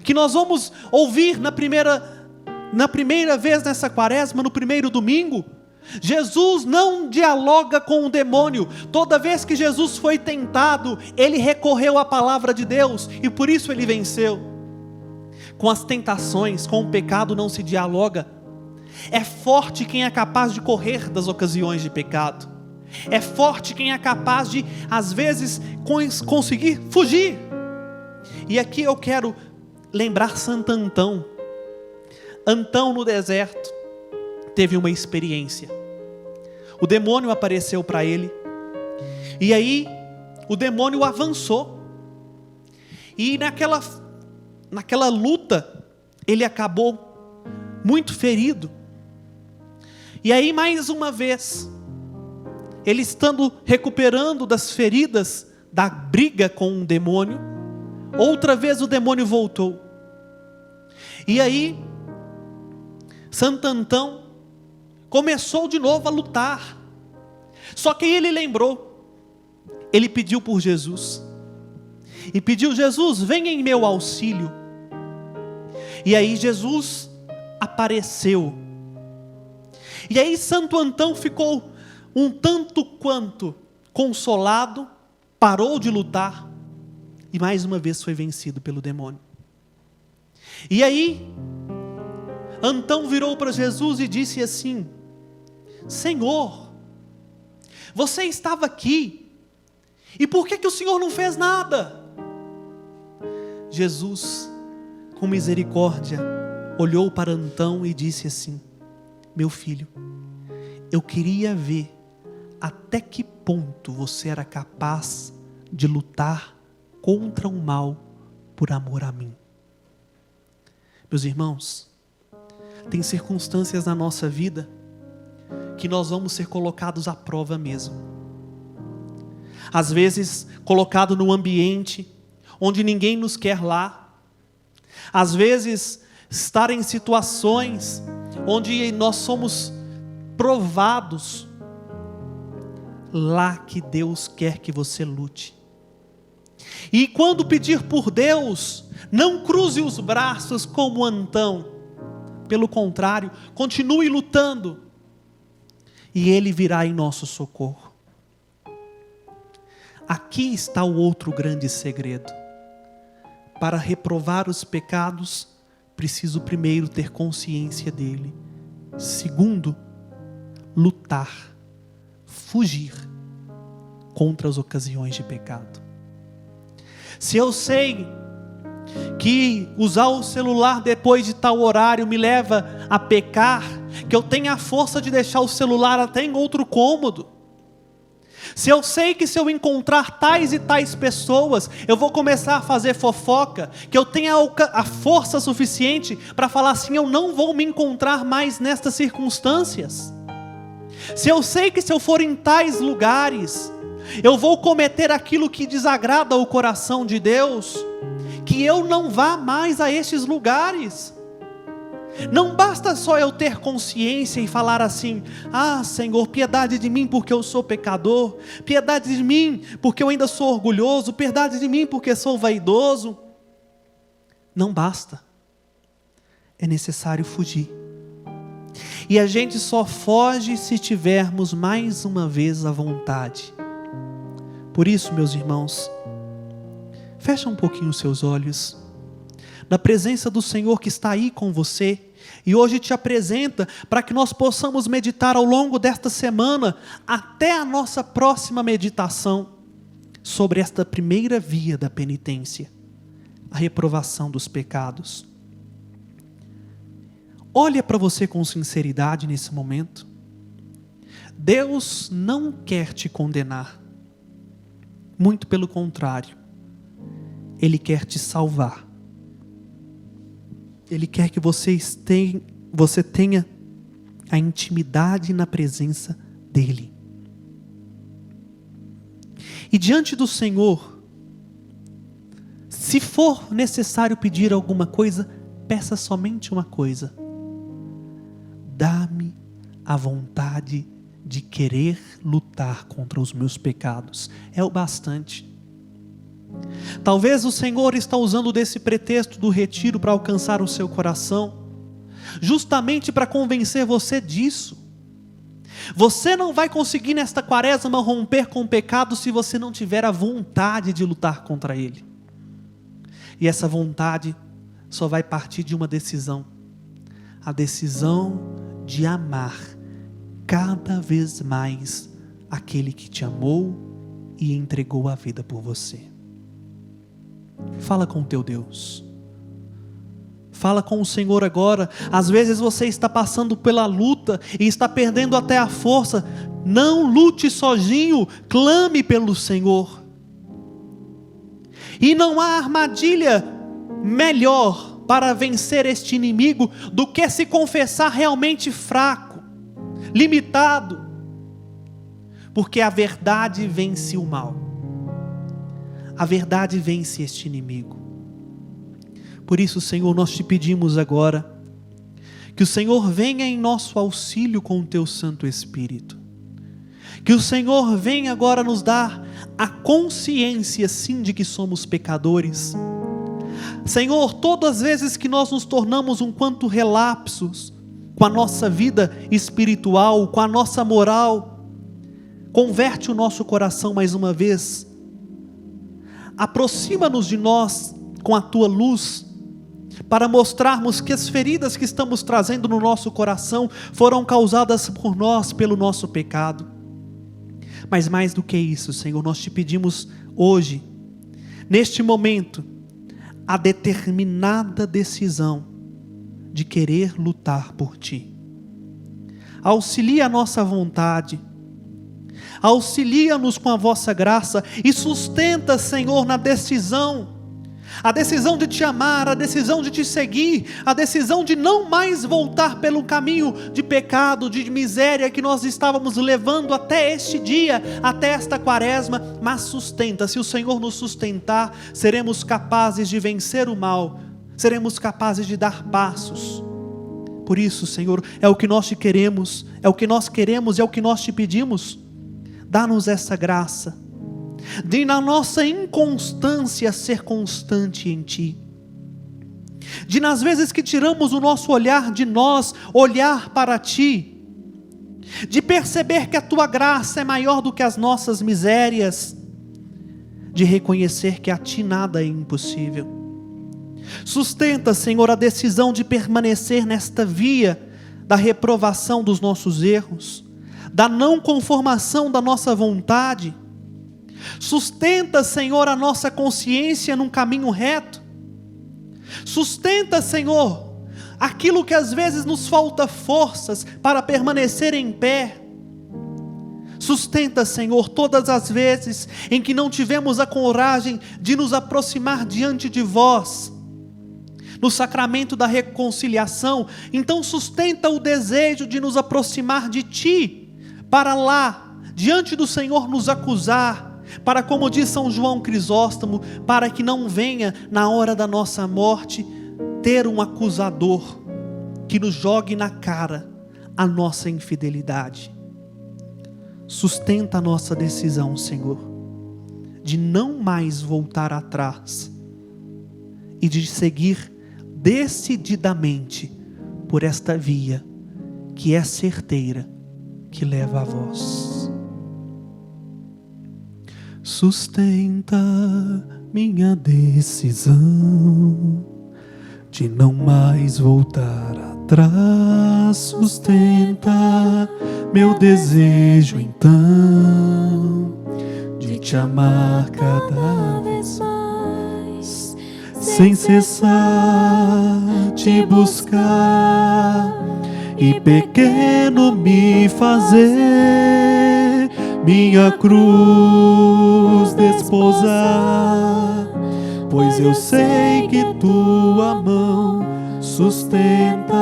que nós vamos ouvir na primeira vez nessa quaresma, no primeiro domingo. Jesus não dialoga com o demônio. Toda vez que Jesus foi tentado, ele recorreu à palavra de Deus, e por isso ele venceu. Com as tentações, com o pecado não se dialoga. É forte quem é capaz de correr das ocasiões de pecado. É forte quem é capaz de, às vezes, conseguir fugir. E aqui eu quero lembrar Santo Antão. Antão no deserto teve uma experiência. O demônio apareceu para ele. E aí o demônio avançou. E naquela luta ele acabou muito ferido. E aí mais uma vez, ele estando recuperando das feridas da briga com o demônio, outra vez o demônio voltou. E aí Santo Antão começou de novo a lutar. Só que ele lembrou, ele pediu por Jesus. E pediu: Jesus, venha em meu auxílio. E aí Jesus apareceu. E aí Santo Antão ficou um tanto quanto consolado, parou de lutar e mais uma vez foi vencido pelo demônio. E aí Antão virou para Jesus e disse assim: Senhor, você estava aqui, e por que o Senhor não fez nada? Jesus, com misericórdia, olhou para Antão e disse assim: meu filho, eu queria ver até que ponto você era capaz de lutar contra o mal por amor a mim. Meus irmãos, tem circunstâncias na nossa vida que nós vamos ser colocados à prova mesmo. Às vezes colocado num ambiente onde ninguém nos quer lá. Às vezes estar em situações onde nós somos provados. Lá que Deus quer que você lute. E quando pedir por Deus, não cruze os braços como Antão. Pelo contrário, continue lutando, e Ele virá em nosso socorro. Aqui está o outro grande segredo. Para reprovar os pecados, preciso primeiro ter consciência dele. Segundo, lutar, fugir contra as ocasiões de pecado. Se eu sei que usar o celular depois de tal horário me leva a pecar, que eu tenho a força de deixar o celular até em outro cômodo. Se eu sei que se eu encontrar tais e tais pessoas, eu vou começar a fazer fofoca, que eu tenho a força suficiente para falar assim: eu não vou me encontrar mais nestas circunstâncias. Se eu sei que se eu for em tais lugares, eu vou cometer aquilo que desagrada o coração de Deus, que eu não vá mais a estes lugares. Não basta só eu ter consciência e falar assim: ah, Senhor, piedade de mim porque eu sou pecador, piedade de mim porque eu ainda sou orgulhoso, piedade de mim porque sou vaidoso. Não basta. É necessário fugir. E a gente só foge se tivermos mais uma vez a vontade. Por isso, meus irmãos, fecha um pouquinho os seus olhos, na presença do Senhor que está aí com você, e hoje te apresenta para que nós possamos meditar ao longo desta semana, até a nossa próxima meditação, sobre esta primeira via da penitência, a reprovação dos pecados. Olha para você com sinceridade nesse momento. Deus não quer te condenar. Muito pelo contrário. Ele quer te salvar. Ele quer que você tenha a intimidade na presença dEle. E diante do Senhor, se for necessário pedir alguma coisa, peça somente uma coisa: dá-me a vontade de querer lutar contra os meus pecados. É o bastante. Talvez o Senhor está usando desse pretexto do retiro para alcançar o seu coração, justamente para convencer você disso. Você não vai conseguir nesta quaresma romper com o pecado se você não tiver a vontade de lutar contra ele. E essa vontade só vai partir de uma decisão: a decisão de amar cada vez mais aquele que te amou e entregou a vida por você. Fala com o teu Deus. Fala com o Senhor agora. Às vezes você está passando pela luta e está perdendo até a força. Não lute sozinho, clame pelo Senhor. E não há armadilha melhor para vencer este inimigo do que se confessar realmente fraco, limitado, porque a verdade vence o mal. A verdade vence este inimigo. Por isso, Senhor, nós te pedimos agora que o Senhor venha em nosso auxílio com o teu Santo Espírito. Que o Senhor venha agora nos dar a consciência, sim, de que somos pecadores. Senhor, todas as vezes que nós nos tornamos um quanto relapsos com a nossa vida espiritual, com a nossa moral, converte o nosso coração mais uma vez. Aproxima-nos de nós com a tua luz, para mostrarmos que as feridas que estamos trazendo no nosso coração foram causadas por nós, pelo nosso pecado. Mas mais do que isso, Senhor, nós te pedimos hoje, neste momento, a determinada decisão de querer lutar por Ti. Auxilia a nossa vontade, auxilia-nos com a vossa graça e sustenta, Senhor, na decisão, a decisão de Te amar, a decisão de Te seguir, a decisão de não mais voltar pelo caminho de pecado, de miséria que nós estávamos levando até este dia, até esta quaresma, mas sustenta. Se o Senhor nos sustentar, seremos capazes de vencer o mal, seremos capazes de dar passos. Por isso, Senhor, é o que nós te queremos, é o que nós queremos, é o que nós te pedimos. Dá-nos essa graça de na nossa inconstância ser constante em Ti, de nas vezes que tiramos o nosso olhar de nós, olhar para Ti, de perceber que a Tua graça é maior do que as nossas misérias, de reconhecer que a Ti nada é impossível. Sustenta, Senhor, a decisão de permanecer nesta via da reprovação dos nossos erros, da não conformação da nossa vontade. Sustenta, Senhor, a nossa consciência num caminho reto. Sustenta, Senhor, aquilo que às vezes nos falta forças para permanecer em pé. Sustenta, Senhor, todas as vezes em que não tivemos a coragem de nos aproximar diante de vós, no sacramento da reconciliação. Então sustenta o desejo de nos aproximar de Ti, para lá, diante do Senhor, nos acusar, para, como diz São João Crisóstomo, para que não venha na hora da nossa morte ter um acusador que nos jogue na cara a nossa infidelidade. Sustenta a nossa decisão, Senhor, de não mais voltar atrás e de seguir decididamente por esta via que é certeira, que leva a vós. Sustenta minha decisão de não mais voltar atrás. Sustenta meu desejo então de Te amar cada vez mais, sem cessar Te buscar e pequeno me fazer, minha cruz desposar, pois eu sei que tua mão sustenta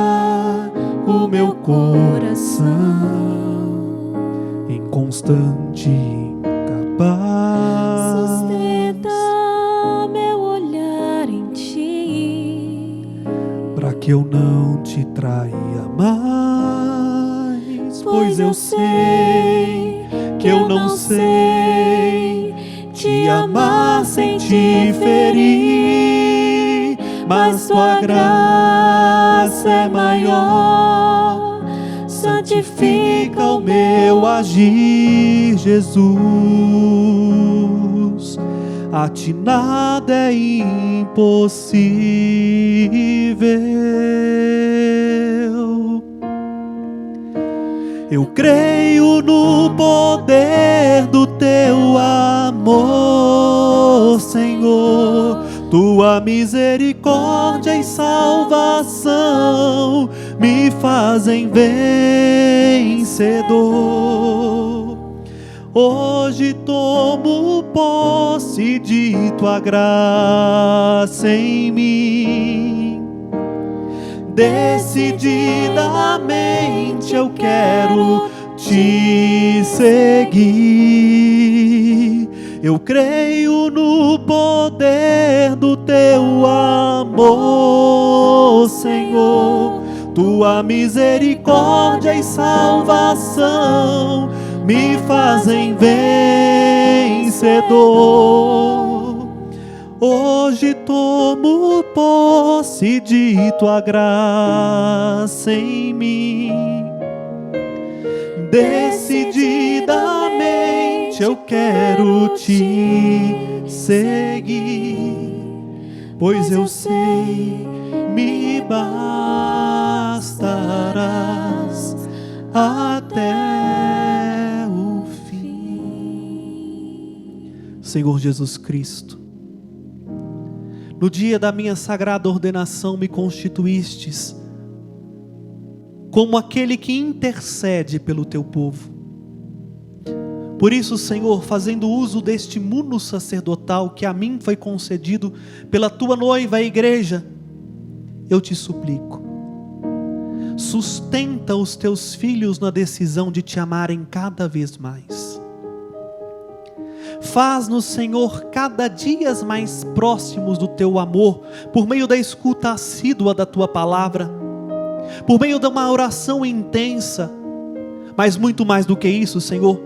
o meu coração em constante capaz. Sustenta meu olhar em ti, para que eu não te traia mais, pois eu sei que eu não sei te amar sem te ferir, mas tua graça é maior, santifica o meu agir, Jesus. A ti nada é impossível. Eu creio no poder do teu amor, Senhor. Tua misericórdia e salvação me fazem vencedor. Hoje tomo posse de tua graça em mim. Decididamente eu quero te seguir. Eu creio no poder do teu amor, Senhor. Tua misericórdia e salvação me fazem vencedor. Hoje tomo posse de tua graça em mim. Decididamente eu quero te seguir, pois eu sei me bastarás até o fim. Senhor Jesus Cristo, no dia da minha sagrada ordenação me constituístes como aquele que intercede pelo teu povo. Por isso, Senhor, fazendo uso deste muno sacerdotal que a mim foi concedido pela tua noiva, a igreja, eu te suplico, sustenta os teus filhos na decisão de te amarem cada vez mais. Faz-nos, Senhor, cada dia mais próximos do teu amor, por meio da escuta assídua da tua palavra, por meio de uma oração intensa, mas muito mais do que isso, Senhor,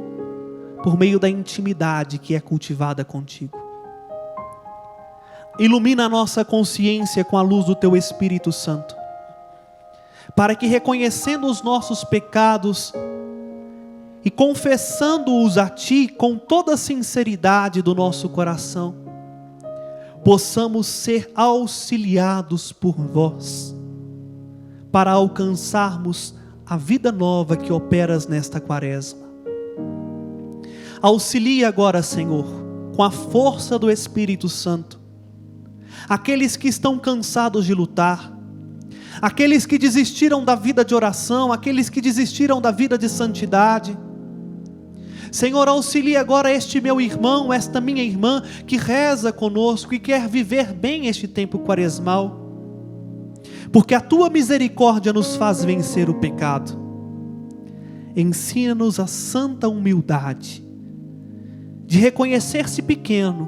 por meio da intimidade que é cultivada contigo. Ilumina a nossa consciência com a luz do teu Espírito Santo, para que, reconhecendo os nossos pecados e confessando-os a ti com toda a sinceridade do nosso coração, possamos ser auxiliados por vós, para alcançarmos a vida nova que operas nesta quaresma. Auxilia agora, Senhor, com a força do Espírito Santo, aqueles que estão cansados de lutar, aqueles que desistiram da vida de oração, aqueles que desistiram da vida de santidade. Senhor, auxilia agora este meu irmão, esta minha irmã, que reza conosco e quer viver bem este tempo quaresmal, porque a tua misericórdia nos faz vencer o pecado. Ensina-nos a santa humildade, de reconhecer-se pequeno,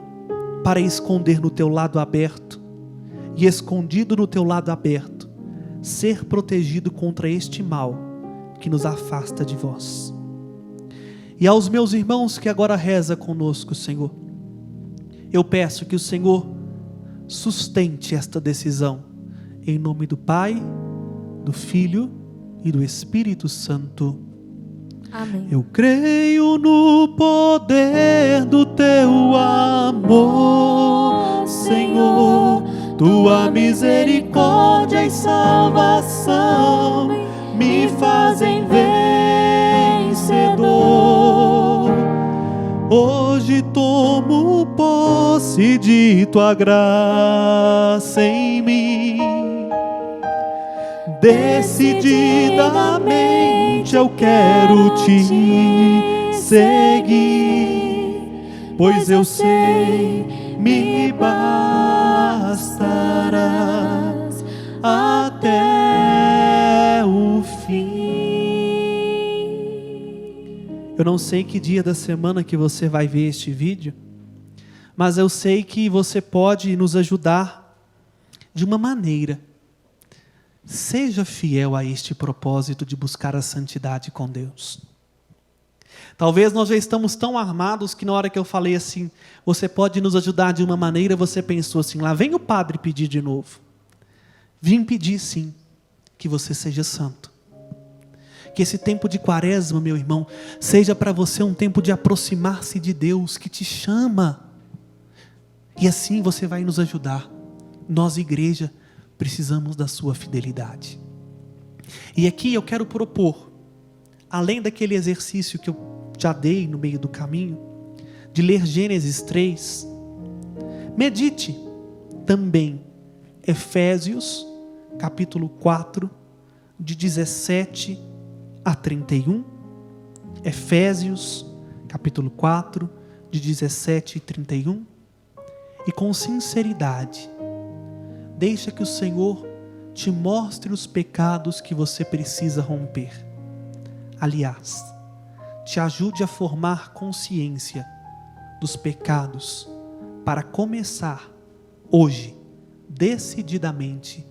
para esconder no teu lado aberto, e escondido no teu lado aberto, ser protegido contra este mal que nos afasta de vós. E aos meus irmãos que agora reza conosco, Senhor, eu peço que o Senhor sustente esta decisão, em nome do Pai, do Filho e do Espírito Santo. Amém. Eu creio no poder do teu amor, Senhor. Tua misericórdia e salvação me fazem vencedor. Hoje tomo posse de tua graça em mim. Decididamente eu quero te seguir, pois eu sei, me bastarás até o fim. Eu não sei que dia da semana que você vai ver este vídeo, mas eu sei que você pode nos ajudar de uma maneira. Seja fiel a este propósito de buscar a santidade com Deus. Talvez nós já estamos tão armados que na hora que eu falei assim, você pode nos ajudar de uma maneira, você pensou assim, lá vem o padre pedir de novo. Vim pedir sim, que você seja santo. Que esse tempo de quaresma, meu irmão, seja para você um tempo de aproximar-se de Deus, que te chama. E assim você vai nos ajudar. Nós, igreja, precisamos da sua fidelidade. E aqui eu quero propor, além daquele exercício que eu já dei no meio do caminho, de ler Gênesis 3, medite também Efésios, capítulo 4, de 17 a 31, Efésios, capítulo 4, de 17 e 31, e com sinceridade, deixa que o Senhor te mostre os pecados que você precisa romper. Aliás, te ajude a formar consciência dos pecados para começar hoje, decididamente,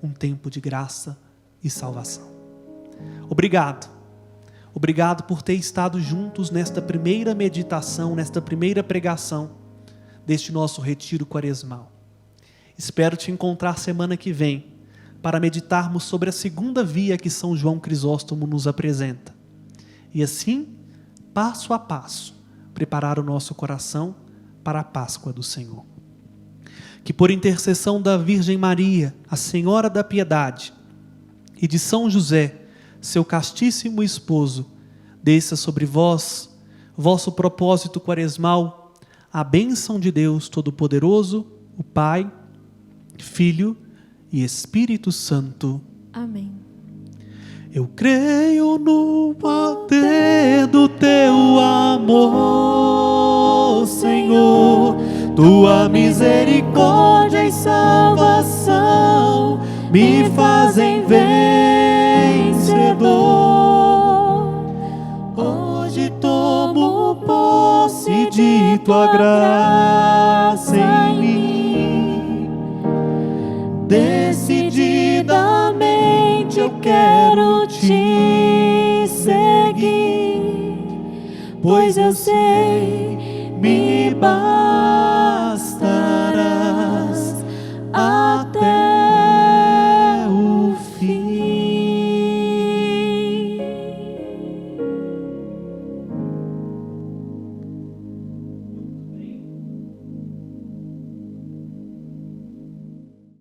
um tempo de graça e salvação. Obrigado. Obrigado por ter estado juntos nesta primeira meditação, nesta primeira pregação deste nosso retiro quaresmal. Espero te encontrar semana que vem para meditarmos sobre a segunda via que São João Crisóstomo nos apresenta. E assim, passo a passo, preparar o nosso coração para a Páscoa do Senhor. Que por intercessão da Virgem Maria, a Senhora da Piedade, e de São José, seu castíssimo esposo, desça sobre vós, vosso propósito quaresmal, a bênção de Deus Todo-Poderoso, o Pai, Filho e Espírito Santo. Amém. Eu creio no poder do teu amor, Senhor, tua misericórdia e salvação me fazem vencedor. Hoje tomo posse de tua graça em mim. Decididamente eu quero te seguir, pois eu sei, me basta